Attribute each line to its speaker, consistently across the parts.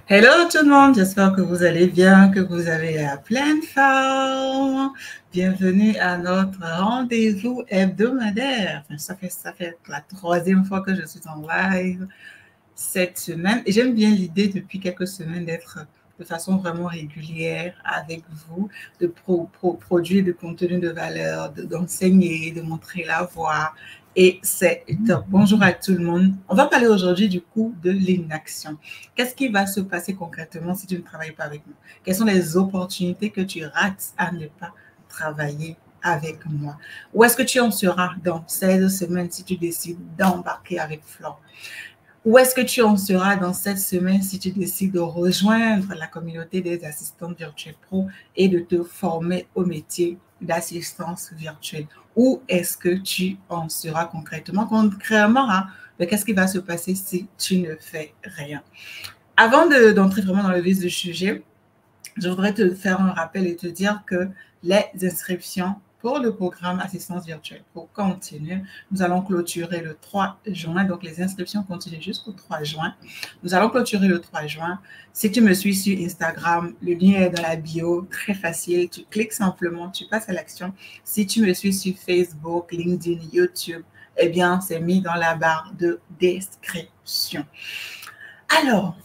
Speaker 1: Hello tout le monde, j'espère que vous allez bien, que vous avez la pleine forme. Bienvenue à notre rendez-vous hebdomadaire. Enfin, ça fait la troisième fois que je suis en live cette semaine. Et j'aime bien l'idée depuis quelques semaines d'être de façon vraiment régulière avec vous, de produire du contenu de valeur, d'enseigner, de montrer la voie. Et c'est top. Bonjour à tout le monde. On va parler aujourd'hui du coup de l'inaction. Qu'est-ce qui va se passer concrètement si tu ne travailles pas avec moi? Quelles sont les opportunités que tu rates à ne pas travailler avec moi? Où est-ce que tu en seras dans 16 semaines si tu décides d'embarquer avec Flore? Où est-ce que tu en seras dans cette semaine si tu décides de rejoindre la communauté des assistantes virtuelles pro et de te former au métier d'assistance virtuelle? Où est-ce que tu en seras concrètement? Concrètement, hein, qu'est-ce qui va se passer si tu ne fais rien? Avant d'entrer vraiment dans le vif du sujet, je voudrais te faire un rappel et te dire que les inscriptions pour le programme Assistance virtuelle pour continuer, nous allons clôturer le 3 juin. Donc, les inscriptions continuent jusqu'au 3 juin. Nous allons clôturer le 3 juin. Si tu me suis sur Instagram, le lien est dans la bio, très facile. Tu cliques simplement, tu passes à l'action. Si tu me suis sur Facebook, LinkedIn, YouTube, eh bien, c'est mis dans la barre de description. Alors,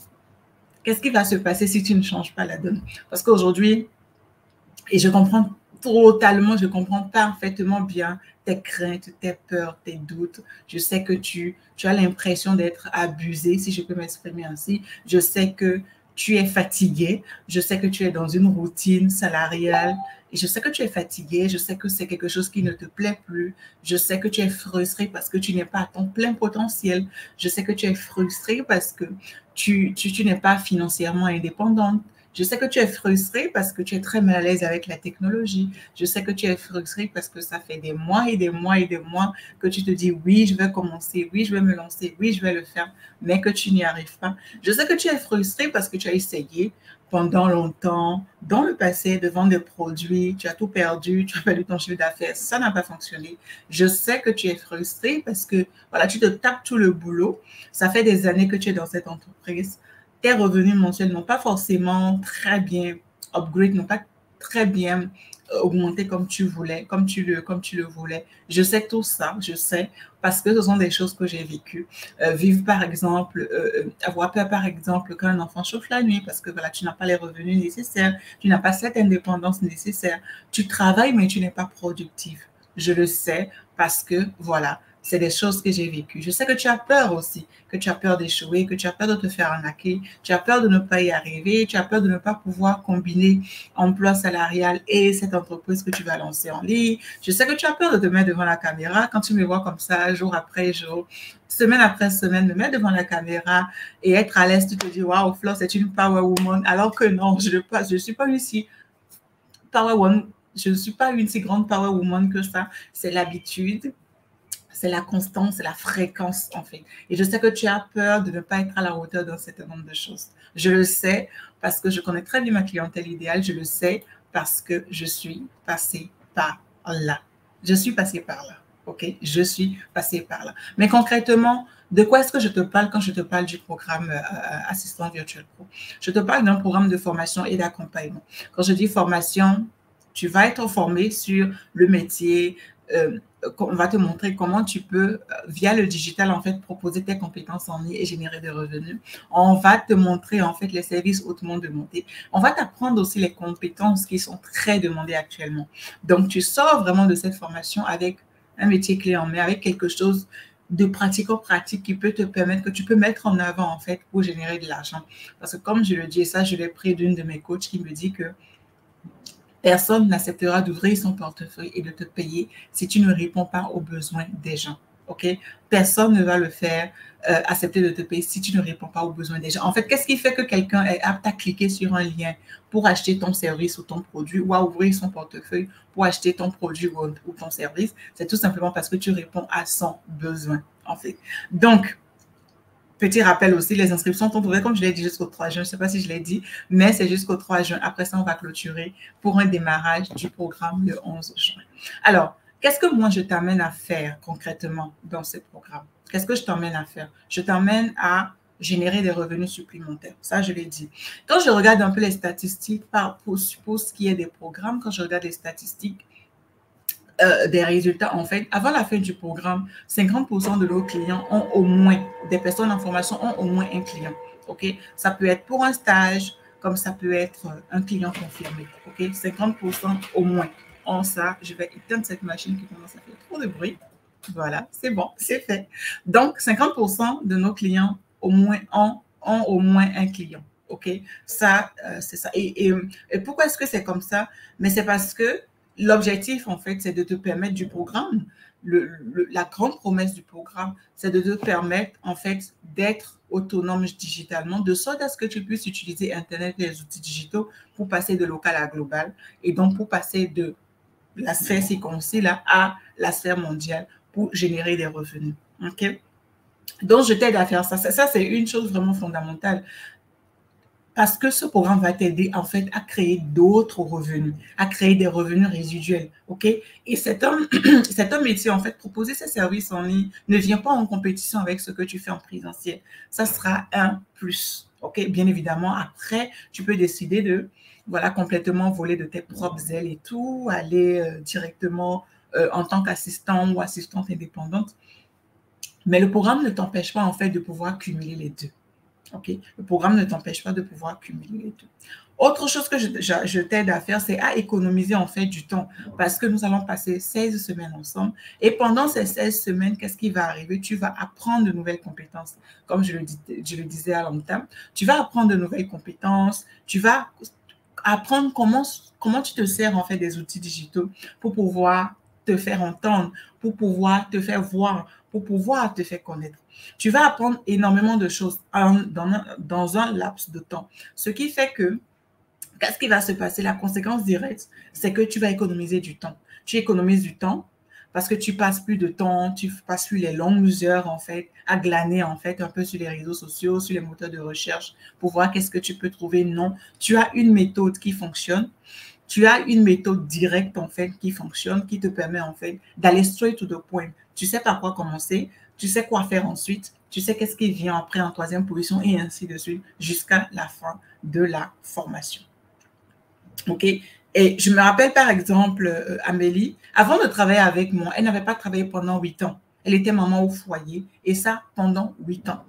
Speaker 1: qu'est-ce qui va se passer si tu ne changes pas la donne? Parce qu'aujourd'hui, et je comprends totalement, je comprends parfaitement bien tes craintes, tes peurs, tes doutes. Je sais que tu as l'impression d'être abusé, si je peux m'exprimer ainsi. Je sais que tu es fatigué. Je sais que tu es dans une routine salariale. Et je sais que tu es fatigué. Je sais que c'est quelque chose qui ne te plaît plus. Je sais que tu es frustré parce que tu n'es pas à ton plein potentiel. Je sais que tu es frustré parce que tu n'es pas financièrement indépendante. Je sais que tu es frustré parce que tu es très mal à l'aise avec la technologie. Je sais que tu es frustré parce que ça fait des mois et des mois et des mois que tu te dis oui, je vais commencer, oui, je vais me lancer, oui, je vais le faire, mais que tu n'y arrives pas. Je sais que tu es frustré parce que tu as essayé pendant longtemps, dans le passé, de vendre des produits, tu as tout perdu, tu as perdu ton chiffre d'affaires, ça n'a pas fonctionné. Je sais que tu es frustré parce que voilà, tu te tapes tout le boulot. Ça fait des années que tu es dans cette entreprise. Tes revenus mensuels n'ont pas forcément très bien upgrade, n'ont pas très bien augmenté comme tu voulais, comme tu le voulais. Je sais tout ça, je sais, parce que ce sont des choses que j'ai vécues. Vivre, par exemple, avoir peur, par exemple, qu'un enfant chauffe la nuit parce que voilà, tu n'as pas les revenus nécessaires, tu n'as pas cette indépendance nécessaire. Tu travailles, mais tu n'es pas productif. Je le sais parce que, voilà, c'est des choses que j'ai vécues. Je sais que tu as peur aussi, que tu as peur d'échouer, que tu as peur de te faire arnaquer, tu as peur de ne pas y arriver, tu as peur de ne pas pouvoir combiner emploi salarial et cette entreprise que tu vas lancer en ligne. Je sais que tu as peur de te mettre devant la caméra quand tu me vois comme ça, jour après jour, semaine après semaine, me mettre devant la caméra et être à l'aise, tu te dis, waouh, Flore, c'est une power woman, alors que non, je ne suis pas une si power woman, je ne suis pas une si grande power woman que ça. C'est l'habitude, c'est la constance, c'est la fréquence en fait. Et je sais que tu as peur de ne pas être à la hauteur d'un certain nombre de choses. Je le sais parce que je connais très bien ma clientèle idéale. Je le sais parce que je suis passée par là. Je suis passée par là. OK? Je suis passée par là. Mais concrètement, de quoi est-ce que je te parle quand je te parle du programme Assistant Virtuel Pro? Je te parle d'un programme de formation et d'accompagnement. Quand je dis formation, tu vas être formé sur le métier, on va te montrer comment tu peux, via le digital, en fait, proposer tes compétences en ligne et générer des revenus. On va te montrer, en fait, les services hautement demandés. On va t'apprendre aussi les compétences qui sont très demandées actuellement. Donc, tu sors vraiment de cette formation avec un métier clé en main, avec quelque chose de pratico-pratique qui peut te permettre, que tu peux mettre en avant, en fait, pour générer de l'argent. Parce que, comme je le dis, et ça, je l'ai pris d'une de mes coachs qui me dit que personne n'acceptera d'ouvrir son portefeuille et de te payer si tu ne réponds pas aux besoins des gens. OK? Personne ne va le faire, accepter de te payer si tu ne réponds pas aux besoins des gens. En fait, qu'est-ce qui fait que quelqu'un est apte à cliquer sur un lien pour acheter ton service ou ton produit ou à ouvrir son portefeuille pour acheter ton produit ou ton service? C'est tout simplement parce que tu réponds à son besoin, en fait. Donc, petit rappel aussi, les inscriptions sont ouvertes, comme je l'ai dit, jusqu'au 3 juin. Je ne sais pas si je l'ai dit, mais c'est jusqu'au 3 juin. Après ça, on va clôturer pour un démarrage du programme le 11 juin. Alors, qu'est-ce que moi, je t'amène à faire concrètement dans ce programme? Qu'est-ce que je t'emmène à faire? Je t'emmène à générer des revenus supplémentaires. Ça, je l'ai dit. Quand je regarde un peu les statistiques, pour ce qui est des programmes, quand je regarde les statistiques, des résultats, en fait, avant la fin du programme, 50% de nos clients ont au moins, des personnes en formation ont au moins un client. OK? Ça peut être pour un stage, comme ça peut être un client confirmé. OK? 50% au moins ont ça. Je vais éteindre cette machine qui commence à faire trop de bruit. Voilà, c'est bon, c'est fait. Donc, 50% de nos clients au moins ont au moins un client. OK? Ça, c'est ça. Et pourquoi est-ce que c'est comme ça? Mais c'est parce que l'objectif, en fait, c'est de te permettre du programme. La grande promesse du programme, c'est de te permettre, en fait, d'être autonome digitalement, de sorte à ce que tu puisses utiliser Internet et les outils digitaux pour passer de local à global et donc pour passer de la sphère circoncis là à la sphère mondiale pour générer des revenus. OK? Donc, je t'aide à faire ça. Ça, c'est une chose vraiment fondamentale. Parce que ce programme va t'aider en fait à créer d'autres revenus, à créer des revenus résiduels, ok? Et c'est un métier en fait, proposer ces services en ligne ne vient pas en compétition avec ce que tu fais en présentiel. Ça sera un plus, ok? Bien évidemment, après, tu peux décider de, voilà, complètement voler de tes propres ailes et tout, aller directement en tant qu'assistant ou assistante indépendante. Mais le programme ne t'empêche pas en fait de pouvoir cumuler les deux. OK? Le programme ne t'empêche pas de pouvoir cumuler les deux. Autre chose que je t'aide à faire, c'est à économiser en fait du temps parce que nous allons passer 16 semaines ensemble. Et pendant ces 16 semaines, qu'est-ce qui va arriver? Tu vas apprendre de nouvelles compétences. Comme je le disais à l'entame, tu vas apprendre de nouvelles compétences. Tu vas apprendre comment tu te sers en fait des outils digitaux pour pouvoir te faire entendre, pour pouvoir te faire voir, pour pouvoir te faire connaître. Tu vas apprendre énormément de choses dans un laps de temps. Ce qui fait que, qu'est-ce qui va se passer? La conséquence directe, c'est que tu vas économiser du temps. Tu économises du temps parce que tu passes plus de temps, tu passes plus les longues heures, en fait, à glaner, en fait, un peu sur les réseaux sociaux, sur les moteurs de recherche pour voir qu'est-ce que tu peux trouver. Non, tu as une méthode qui fonctionne. Tu as une méthode directe, en fait, qui fonctionne, qui te permet, en fait, d'aller straight to the point. Tu sais par quoi commencer, tu sais quoi faire ensuite, tu sais qu'est-ce qui vient après en troisième position et ainsi de suite jusqu'à la fin de la formation. OK? Et je me rappelle, par exemple, Amélie, avant de travailler avec moi, elle n'avait pas travaillé pendant 8 ans. Elle était maman au foyer et ça pendant 8 ans.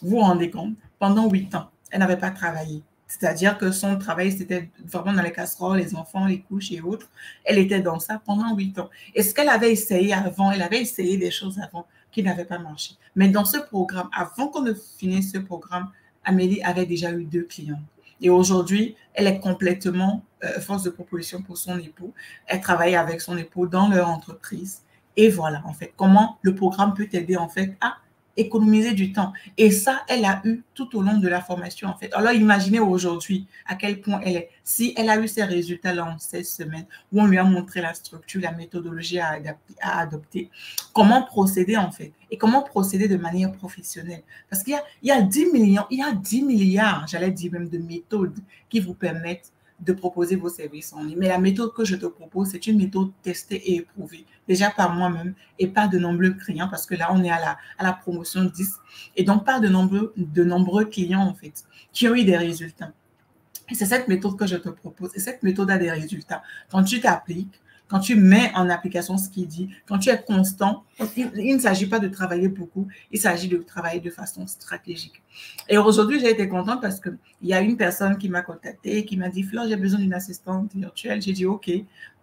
Speaker 1: Vous vous rendez compte? Pendant 8 ans, elle n'avait pas travaillé. C'est-à-dire que son travail, c'était vraiment dans les casseroles, les enfants, les couches et autres. Elle était dans ça pendant 8 ans. Et ce qu'elle avait essayé avant, elle avait essayé des choses avant qui n'avaient pas marché. Mais dans ce programme, avant qu'on ne finisse ce programme, Amélie avait déjà eu 2 clients. Et aujourd'hui, elle est complètement force de proposition pour son époux. Elle travaille avec son époux dans leur entreprise. Et voilà, en fait, comment le programme peut t'aider, en fait, à économiser du temps. Et ça, elle a eu tout au long de la formation, en fait. Alors, imaginez aujourd'hui à quel point elle est. Si elle a eu ces résultats-là en 16 semaines, où on lui a montré la structure, la méthodologie à adopter, comment procéder, en fait, et comment procéder de manière professionnelle. Parce qu'il y a 10 millions, il y a 10 milliards, j'allais dire même, de méthodes qui vous permettent de proposer vos services en ligne. Mais la méthode que je te propose, c'est une méthode testée et éprouvée, déjà par moi-même et par de nombreux clients, parce que là, on est à la promotion 10, et donc par de nombreux clients, en fait, qui ont eu des résultats. Et c'est cette méthode que je te propose. Et cette méthode a des résultats. Quand tu t'appliques, quand tu mets en application ce qu'il dit, quand tu es constant, il ne s'agit pas de travailler beaucoup, il s'agit de travailler de façon stratégique. Et aujourd'hui, j'ai été contente parce qu'il y a une personne qui m'a contactée et qui m'a dit, Flore, j'ai besoin d'une assistante virtuelle. J'ai dit, OK,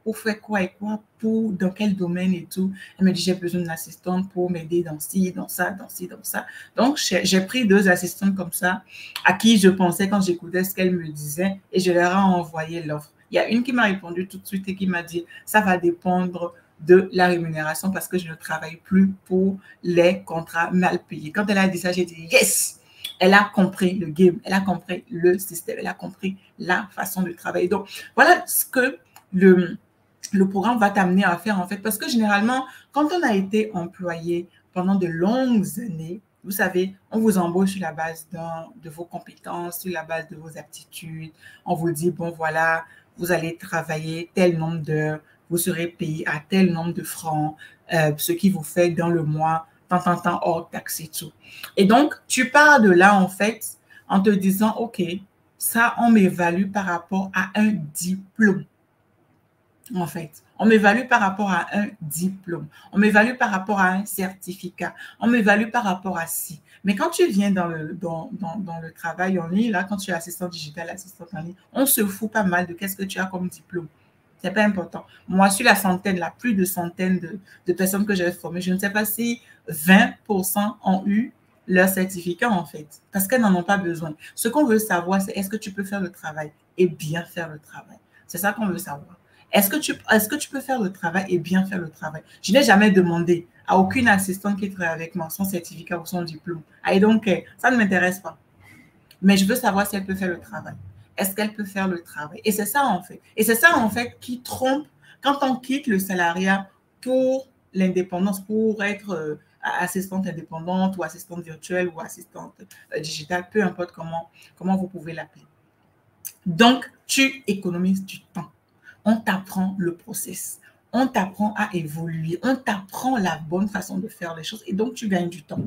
Speaker 1: pour faire quoi et quoi, pour, dans quel domaine et tout. Elle me dit, j'ai besoin d'une assistante pour m'aider dans ci, dans ça, dans ci, dans ça. Donc, j'ai pris 2 assistantes comme ça à qui je pensais quand j'écoutais ce qu'elle me disait et je leur ai envoyé l'offre. Il y a une qui m'a répondu tout de suite et qui m'a dit, ça va dépendre de la rémunération parce que je ne travaille plus pour les contrats mal payés. Quand elle a dit ça, j'ai dit, yes! Elle a compris le game, elle a compris le système, elle a compris la façon de travailler. Donc, voilà ce que le programme va t'amener à faire en fait. Parce que généralement, quand on a été employé pendant de longues années, vous savez, on vous embauche sur la base de vos compétences, sur la base de vos aptitudes. On vous dit, bon voilà, vous allez travailler tel nombre d'heures, vous serez payé à tel nombre de francs, ce qui vous fait dans le mois tant, hors taxe et tout. Et donc, tu pars de là, en fait, en te disant, OK, ça, on m'évalue par rapport à un diplôme. En fait, on m'évalue par rapport à un diplôme, on m'évalue par rapport à un certificat, on m'évalue par rapport à ci. Mais quand tu viens dans le travail en ligne, là, quand tu es assistant digital, assistant en ligne, on se fout pas mal de qu'est-ce que tu as comme diplôme. C'est pas important. Moi, sur la centaine, la plus de centaines de personnes que j'ai formées, je ne sais pas si 20% ont eu leur certificat, en fait, parce qu'elles n'en ont pas besoin. Ce qu'on veut savoir, c'est est-ce que tu peux faire le travail et bien faire le travail. C'est ça qu'on veut savoir. Est-ce que tu peux faire le travail et bien faire le travail? Je n'ai jamais demandé à aucune assistante qui travaille avec moi son certificat ou son diplôme. I don't care. Ça ne m'intéresse pas. Mais je veux savoir si elle peut faire le travail. Est-ce qu'elle peut faire le travail? Et c'est ça, en fait. Et c'est ça, en fait, qui trompe quand on quitte le salariat pour l'indépendance, pour être assistante indépendante ou assistante virtuelle ou assistante digitale, peu importe comment vous pouvez l'appeler. Donc, tu économises du temps. On t'apprend le process. On t'apprend à évoluer. On t'apprend la bonne façon de faire les choses. Et donc, tu gagnes du temps.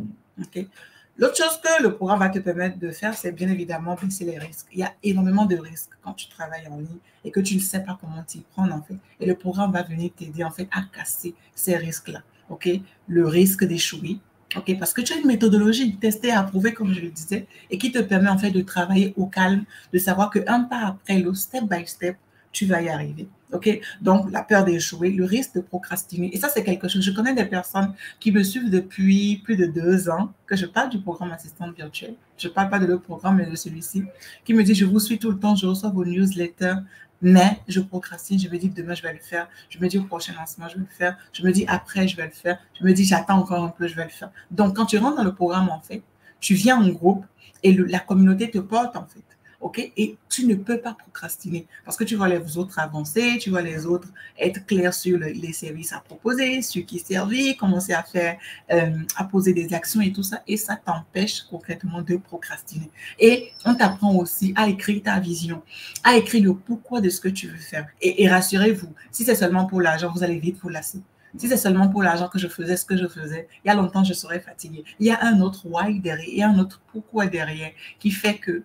Speaker 1: Okay? L'autre chose que le programme va te permettre de faire, c'est bien évidemment baisser les risques. Il y a énormément de risques quand tu travailles en ligne et que tu ne sais pas comment t'y prendre, en fait. Et le programme va venir t'aider, en fait, à casser ces risques-là. OK? Le risque d'échouer. OK? Parce que tu as une méthodologie testée, approuvée, comme je le disais, et qui te permet, en fait, de travailler au calme, de savoir qu'un pas après l'autre, step by step, tu vas y arriver. OK? Donc, la peur d'échouer, le risque de procrastiner. Et ça, c'est quelque chose. Je connais des personnes qui me suivent depuis plus de 2 ans, que je parle du programme assistante virtuelle. Je ne parle pas de l'autre programme, mais de celui-ci, qui me dit, je vous suis tout le temps, je reçois vos newsletters, mais je procrastine. Je me dis, demain, je vais le faire. Je me dis, au prochain lancement, je vais le faire. Je me dis, après, je vais le faire. Je me dis, j'attends encore un peu, je vais le faire. Donc, quand tu rentres dans le programme, en fait, tu viens en groupe et la communauté te porte, en fait. OK? Et tu ne peux pas procrastiner parce que tu vois les autres avancer, tu vois les autres être clairs sur les services à proposer, sur qui servir, commencer à faire, à poser des actions et tout ça. Et ça t'empêche concrètement de procrastiner. Et on t'apprend aussi à écrire ta vision, à écrire le pourquoi de ce que tu veux faire. Et rassurez-vous, si c'est seulement pour l'argent, vous allez vite vous lasser. Si c'est seulement pour l'argent que je faisais ce que je faisais, il y a longtemps, je serais fatiguée. Il y a un autre why derrière, il y a un autre pourquoi derrière qui fait que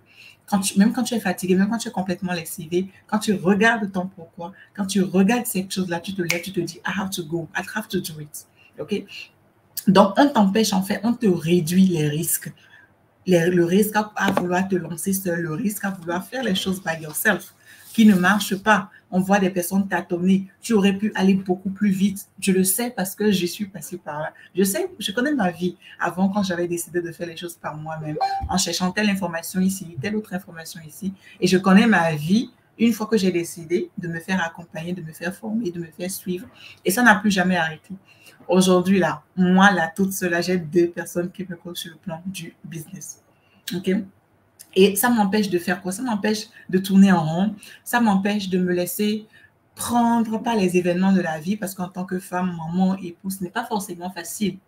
Speaker 1: même quand tu es fatigué, même quand tu es complètement lessivé, quand tu regardes ton pourquoi, quand tu regardes cette chose-là, tu te lèves, tu te dis, I have to go, I have to do it. OK? Donc, on t'empêche, en fait, on te réduit les risques. Le risque à vouloir te lancer seul, le risque à vouloir faire les choses by yourself, qui ne marchent pas. On voit des personnes tâtonner. Tu aurais pu aller beaucoup plus vite. Je le sais parce que je suis passée par là. Je sais, je connais ma vie avant quand j'avais décidé de faire les choses par moi-même, en cherchant telle information ici, telle autre information ici. Et je connais ma vie une fois que j'ai décidé de me faire accompagner, de me faire former, de me faire suivre. Et ça n'a plus jamais arrêté. Aujourd'hui, là, moi, là, toute seule, j'ai 2 personnes qui me coachent sur le plan du business. OK? Et ça m'empêche de faire quoi? Ça m'empêche de tourner en rond. Ça m'empêche de me laisser prendre par les événements de la vie parce qu'en tant que femme, maman, épouse, ce n'est pas forcément facile.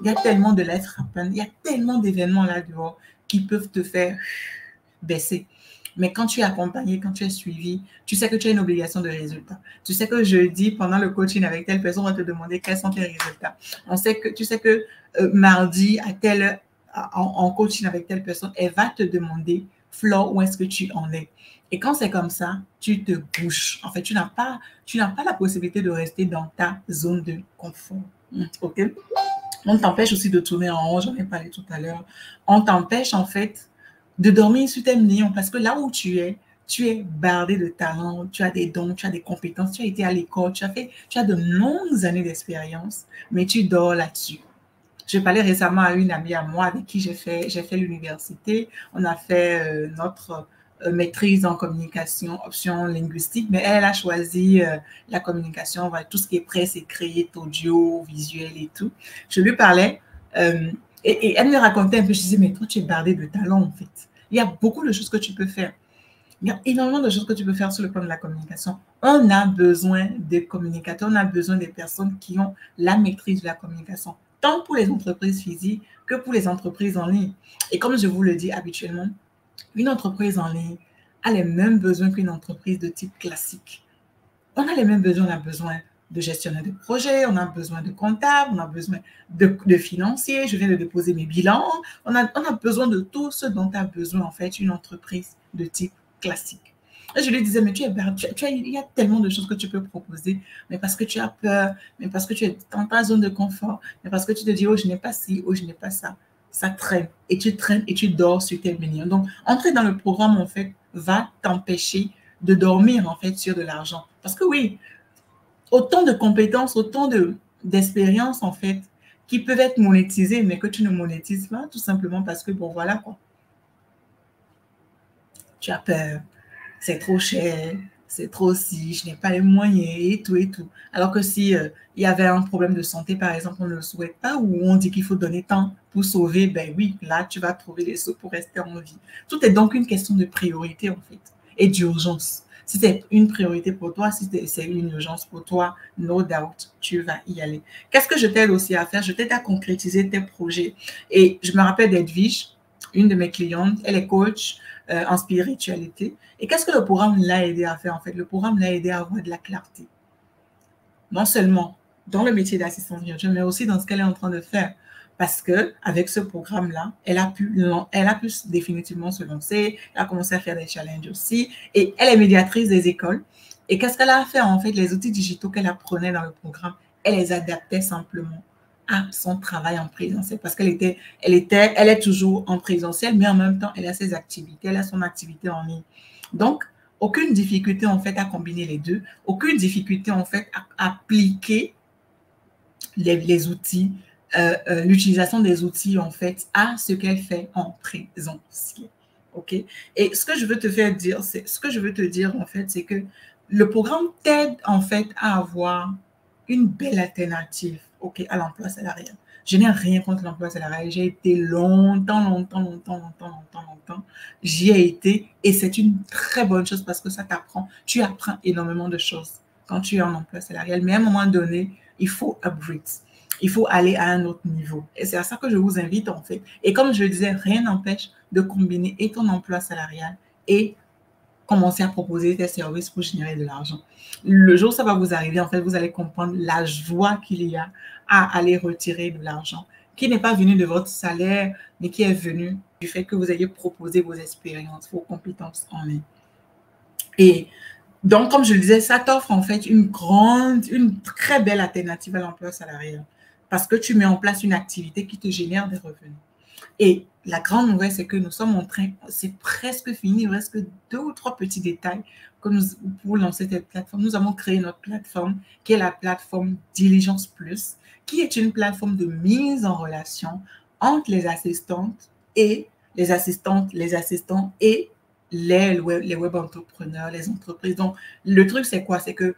Speaker 1: Il y a tellement de life happen, il y a tellement d'événements là dehors qui peuvent te faire baisser. Mais quand tu es accompagné, quand tu es suivi, tu sais que tu as une obligation de résultat. Tu sais que jeudi, pendant le coaching avec telle personne, on va te demander quels sont tes résultats. Tu sais que mardi, à telle heure, en coaching avec telle personne, elle va te demander, Flo, où est-ce que tu en es? Et quand c'est comme ça, tu te bouges. En fait, tu n'as pas la possibilité de rester dans ta zone de confort. OK? On t'empêche aussi de tourner en rond, j'en ai parlé tout à l'heure. On t'empêche, en fait, de dormir sur tes millions parce que là où tu es bardé de talent, tu as des dons, tu as des compétences, tu as été à l'école, tu as de longues années d'expérience, mais tu dors là-dessus. Je parlais récemment à une amie à moi avec qui j'ai fait l'université. On a fait notre maîtrise en communication, option linguistique, mais elle a choisi la communication, tout ce qui est presse écrite, audio, visuel et tout. Je lui parlais et elle me racontait un peu, je disais, mais toi, tu es bardé de talent en fait. Il y a beaucoup de choses que tu peux faire. Il y a énormément de choses que tu peux faire sur le plan de la communication. On a besoin des communicateurs, on a besoin des personnes qui ont la maîtrise de la communication, tant pour les entreprises physiques que pour les entreprises en ligne. Et comme je vous le dis habituellement, une entreprise en ligne a les mêmes besoins qu'une entreprise de type classique. On a les mêmes besoins, on a besoin de gestionnaire de projet, on a besoin de comptable, on a besoin de financier, je viens de déposer mes bilans, on a besoin de tout ce dont a besoin en fait une entreprise de type classique. Et je lui disais, mais il y a tellement de choses que tu peux proposer, mais parce que tu as peur, mais parce que tu es dans ta zone de confort, mais parce que tu te dis, oh, je n'ai pas ci, oh, je n'ai pas ça. Ça traîne et tu dors sur tes millions. Donc, entrer dans le programme, en fait, va t'empêcher de dormir, en fait, sur de l'argent. Parce que oui, autant de compétences, autant d'expériences, en fait, qui peuvent être monétisées, mais que tu ne monétises pas, tout simplement parce que, bon, voilà, quoi. Tu as peur, c'est trop cher, c'est trop si, je n'ai pas les moyens et tout et tout. Alors que si il y avait un problème de santé, par exemple, on ne le souhaite pas, ou on dit qu'il faut donner tant pour sauver, ben oui, là, tu vas trouver les sous pour rester en vie. Tout est donc une question de priorité, en fait, et d'urgence. Si c'est une priorité pour toi, si c'est une urgence pour toi, no doubt, tu vas y aller. Qu'est-ce que je t'aide aussi à faire? Je t'aide à concrétiser tes projets. Et je me rappelle d'Edwige, une de mes clientes, elle est coach en spiritualité. Et qu'est-ce que le programme l'a aidé à faire en fait? Le programme l'a aidé à avoir de la clarté. Non seulement dans le métier d'assistante virtuelle, mais aussi dans ce qu'elle est en train de faire. Parce que avec ce programme-là, elle a pu définitivement se lancer. Elle a commencé à faire des challenges aussi. Et elle est médiatrice des écoles. Et qu'est-ce qu'elle a fait en fait? Les outils digitaux qu'elle apprenait dans le programme, elle les adaptait simplement à son travail en présentiel. Parce elle est toujours en présentiel, mais en même temps, elle a ses activités, elle a son activité en ligne. Donc, aucune difficulté en fait à combiner les deux, aucune difficulté en fait à appliquer les outils, l'utilisation des outils en fait à ce qu'elle fait en présentiel. OK? Et ce que je veux te dire en fait, c'est que le programme t'aide en fait à avoir une belle alternative, OK, à l'emploi salarial. Je n'ai rien contre l'emploi salarial. J'ai été longtemps. J'y ai été et c'est une très bonne chose parce que ça t'apprend. Tu apprends énormément de choses quand tu es en emploi salarial. Mais à un moment donné, il faut upgrade. Il faut aller à un autre niveau. Et c'est à ça que je vous invite en fait. Et comme je le disais, rien n'empêche de combiner et ton emploi salarial et commencer à proposer tes services pour générer de l'argent. Le jour où ça va vous arriver, en fait, vous allez comprendre la joie qu'il y a à aller retirer de l'argent, qui n'est pas venu de votre salaire, mais qui est venu du fait que vous ayez proposé vos expériences, vos compétences en ligne. Et donc, comme je le disais, ça t'offre en fait une très belle alternative à l'emploi salarial parce que tu mets en place une activité qui te génère des revenus. Et la grande nouvelle, c'est que nous sommes en train, c'est presque fini, il reste que 2 ou 3 petits détails pour lancer cette plateforme. Nous avons créé notre plateforme qui est la plateforme Diligence Plus, qui est une plateforme de mise en relation entre les assistantes et les assistants et les web entrepreneurs, les entreprises. Donc, le truc, c'est quoi? C'est que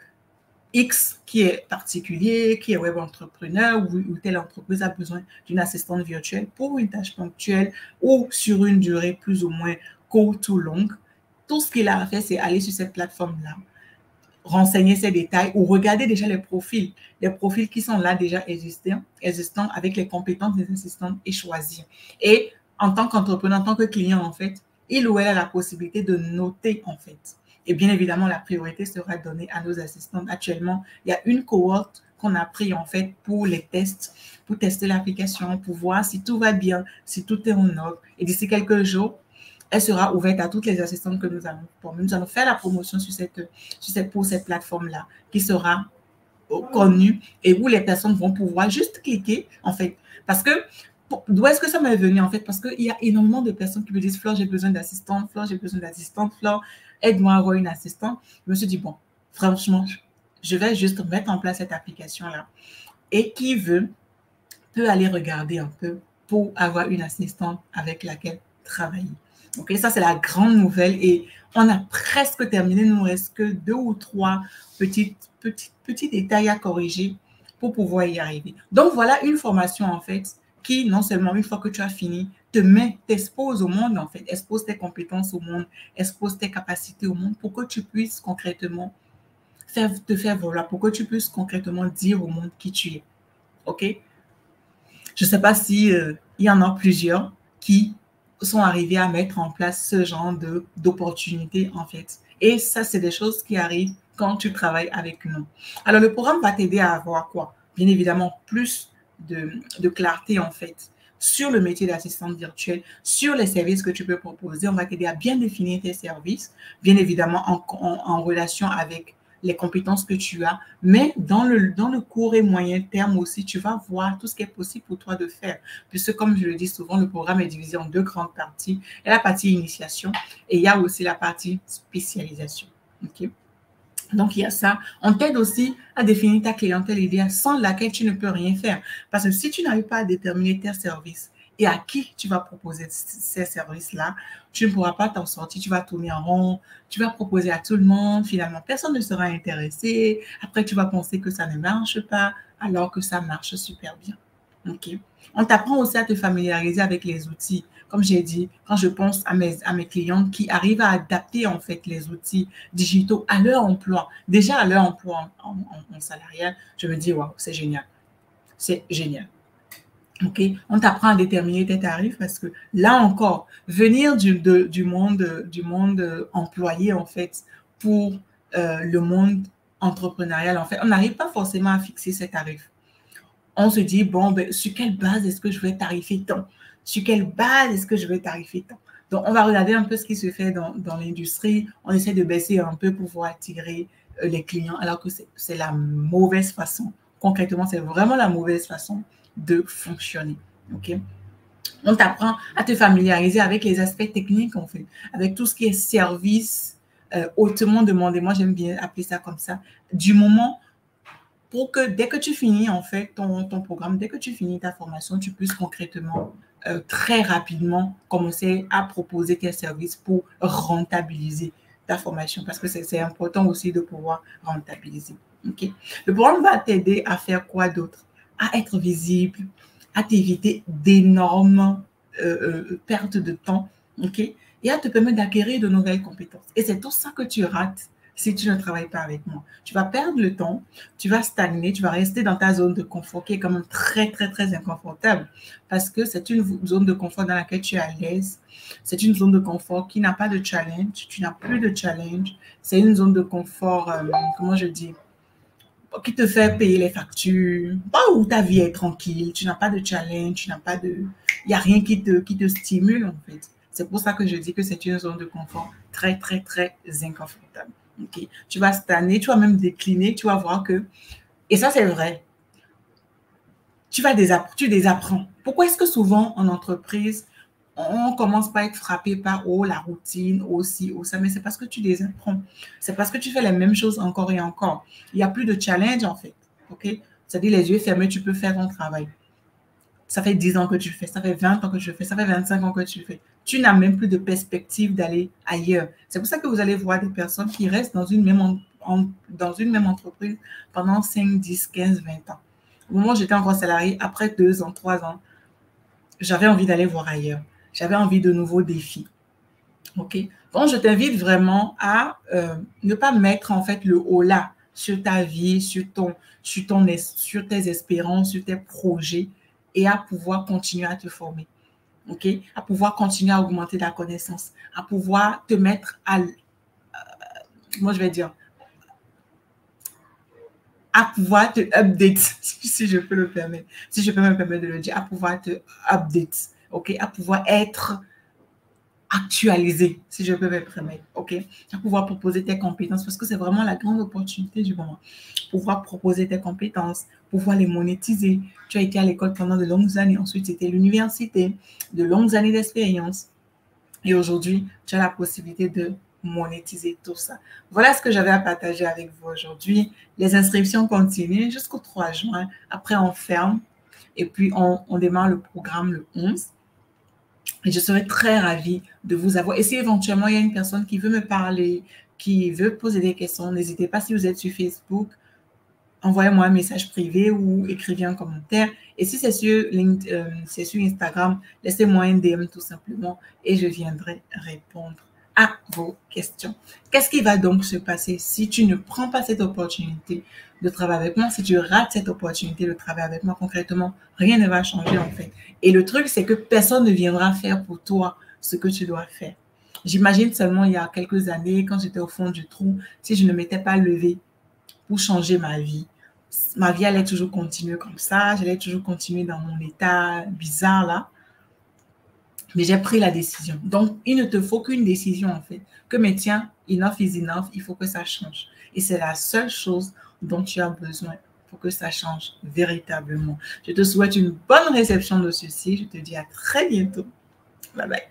Speaker 1: X qui est particulier, qui est web entrepreneur ou telle entreprise a besoin d'une assistante virtuelle pour une tâche ponctuelle ou sur une durée plus ou moins courte ou longue. Tout ce qu'il a à faire, c'est aller sur cette plateforme-là, renseigner ces détails ou regarder déjà les profils qui sont là déjà existants avec les compétences des assistantes et choisir. Et en tant qu'entrepreneur, en tant que client, en fait, il ou elle a la possibilité de noter, en fait. Et bien évidemment, la priorité sera donnée à nos assistantes. Actuellement, il y a une cohorte qu'on a pris en fait pour les tests, pour tester l'application, pour voir si tout va bien, si tout est en ordre. Et d'ici quelques jours, elle sera ouverte à toutes les assistantes que nous allons former. Nous allons faire la promotion pour cette plateforme-là qui sera connue et où les personnes vont pouvoir juste cliquer en fait. Parce que d'où est-ce que ça m'est venu en fait? Parce qu'il y a énormément de personnes qui me disent Flore, j'ai besoin d'assistante, Flore, j'ai besoin d'assistante, Flore, aide-moi à avoir une assistante. Je me suis dit, bon, franchement, je vais juste mettre en place cette application-là. Et qui veut peut aller regarder un peu pour avoir une assistante avec laquelle travailler. Ok, ça c'est la grande nouvelle et on a presque terminé. Il ne nous reste que 2 ou 3 petits détails à corriger pour pouvoir y arriver. Donc voilà une formation en fait qui non seulement une fois que tu as fini, t'expose au monde en fait, expose tes compétences au monde, expose tes capacités au monde pour que tu puisses concrètement te faire valoir, pour que tu puisses concrètement dire au monde qui tu es. Ok? Je ne sais pas si il y en a plusieurs qui sont arrivés à mettre en place ce genre d'opportunités en fait. Et ça, c'est des choses qui arrivent quand tu travailles avec nous. Alors, le programme va t'aider à avoir quoi? Bien évidemment, plus de clarté, en fait, sur le métier d'assistante virtuelle, sur les services que tu peux proposer. On va t'aider à bien définir tes services, bien évidemment en relation avec les compétences que tu as, mais dans le court et moyen terme aussi, tu vas voir tout ce qui est possible pour toi de faire. Puisque, comme je le dis souvent, le programme est divisé en deux grandes parties. Il y a la partie initiation et il y a aussi la partie spécialisation. OK? Donc, il y a ça. On t'aide aussi à définir ta clientèle idéale sans laquelle tu ne peux rien faire. Parce que si tu n'arrives pas à déterminer tes services et à qui tu vas proposer ces services-là, tu ne pourras pas t'en sortir. Tu vas tourner en rond, tu vas proposer à tout le monde. Finalement, personne ne sera intéressé. Après, tu vas penser que ça ne marche pas alors que ça marche super bien. OK? On t'apprend aussi à te familiariser avec les outils. Comme j'ai dit, quand je pense à mes clientes qui arrivent à adapter en fait les outils digitaux à leur emploi, déjà à leur emploi en salarial, je me dis, waouh, c'est génial. C'est génial. OK? On t'apprend à déterminer tes tarifs parce que là encore, venir du monde employé en fait pour le monde entrepreneurial, en fait, on n'arrive pas forcément à fixer ses tarifs. On se dit, bon, ben, sur quelle base est-ce que je vais tarifer tant? Sur quelle base est-ce que je vais tarifer tant? Donc, on va regarder un peu ce qui se fait dans l'industrie. On essaie de baisser un peu pour pouvoir attirer les clients, alors que c'est la mauvaise façon. Concrètement, c'est vraiment la mauvaise façon de fonctionner. OK? On t'apprend à te familiariser avec les aspects techniques, en fait, avec tout ce qui est service hautement demandé. Moi, j'aime bien appeler ça comme ça. Du moment pour que dès que tu finis en fait ton programme, dès que tu finis ta formation, tu puisses concrètement, très rapidement commencer à proposer tes services pour rentabiliser ta formation parce que c'est important aussi de pouvoir rentabiliser. Okay? Le programme va t'aider à faire quoi d'autre? À être visible, à t'éviter d'énormes pertes de temps, okay? Et à te permettre d'acquérir de nouvelles compétences. Et c'est tout ça que tu rates si tu ne travailles pas avec moi. Tu vas perdre le temps, tu vas stagner, tu vas rester dans ta zone de confort qui est quand même très, très, très inconfortable parce que c'est une zone de confort dans laquelle tu es à l'aise. C'est une zone de confort qui n'a pas de challenge. Tu n'as plus de challenge. C'est une zone de confort, comment je dis, qui te fait payer les factures, où ta vie est tranquille, tu n'as pas de challenge, tu n'as pas de... Il n'y a rien qui te stimule en fait. C'est pour ça que je dis que c'est une zone de confort très, très, très inconfortable. Okay. Tu vas stagner, tu vas même décliner, tu vas voir que, et ça c'est vrai, tu désapprends. Pourquoi est-ce que souvent en entreprise, on commence par être frappé par la routine, aussi, ça, mais c'est parce que tu désapprends. C'est parce que tu fais les mêmes choses encore et encore. Il n'y a plus de challenge en fait. Okay? C'est-à-dire les yeux fermés, tu peux faire ton travail. Ça fait 10 ans que tu fais, ça fait 20 ans que tu fais, ça fait 25 ans que tu fais. Tu n'as même plus de perspective d'aller ailleurs. C'est pour ça que vous allez voir des personnes qui restent dans une même entreprise pendant 5, 10, 15, 20 ans. Au moment où j'étais encore salarié, après 2 ans, 3 ans, j'avais envie d'aller voir ailleurs. J'avais envie de nouveaux défis. OK? Donc, je t'invite vraiment à ne pas mettre en fait le haut là sur ta vie, sur tes espérances, sur tes projets et à pouvoir continuer à te former. OK? À pouvoir continuer à augmenter ta connaissance, à pouvoir te mettre moi je vais dire, à pouvoir te update, si je peux le permettre, si je peux me permettre de le dire, à pouvoir te update, OK? À pouvoir être actualisé, si je peux me permettre, OK? À pouvoir proposer tes compétences, parce que c'est vraiment la grande opportunité du moment. Pouvoir proposer tes compétences, pouvoir les monétiser. Tu as été à l'école pendant de longues années, ensuite c'était l'université, de longues années d'expérience. Et aujourd'hui, tu as la possibilité de monétiser tout ça. Voilà ce que j'avais à partager avec vous aujourd'hui. Les inscriptions continuent jusqu'au 3 juin. Après, on ferme et puis on démarre le programme le 11. Et je serais très ravie de vous avoir. Et si éventuellement, il y a une personne qui veut me parler, qui veut poser des questions, n'hésitez pas si vous êtes sur Facebook, envoyez-moi un message privé ou écrivez un commentaire. Et si c'est sur Instagram, laissez-moi un DM tout simplement et je viendrai répondre à vos questions. Qu'est-ce qui va donc se passer si tu ne prends pas cette opportunité de travailler avec moi, si tu rates cette opportunité de travailler avec moi concrètement, rien ne va changer en fait. Et le truc, c'est que personne ne viendra faire pour toi ce que tu dois faire. J'imagine seulement il y a quelques années, quand j'étais au fond du trou, si je ne m'étais pas levée pour changer ma vie allait toujours continuer comme ça, j'allais toujours continuer dans mon état bizarre là. Mais j'ai pris la décision. Donc, il ne te faut qu'une décision, en fait. Que, mais tiens, enough is enough, il faut que ça change. Et c'est la seule chose dont tu as besoin pour que ça change véritablement. Je te souhaite une bonne réception de ceci. Je te dis à très bientôt. Bye bye.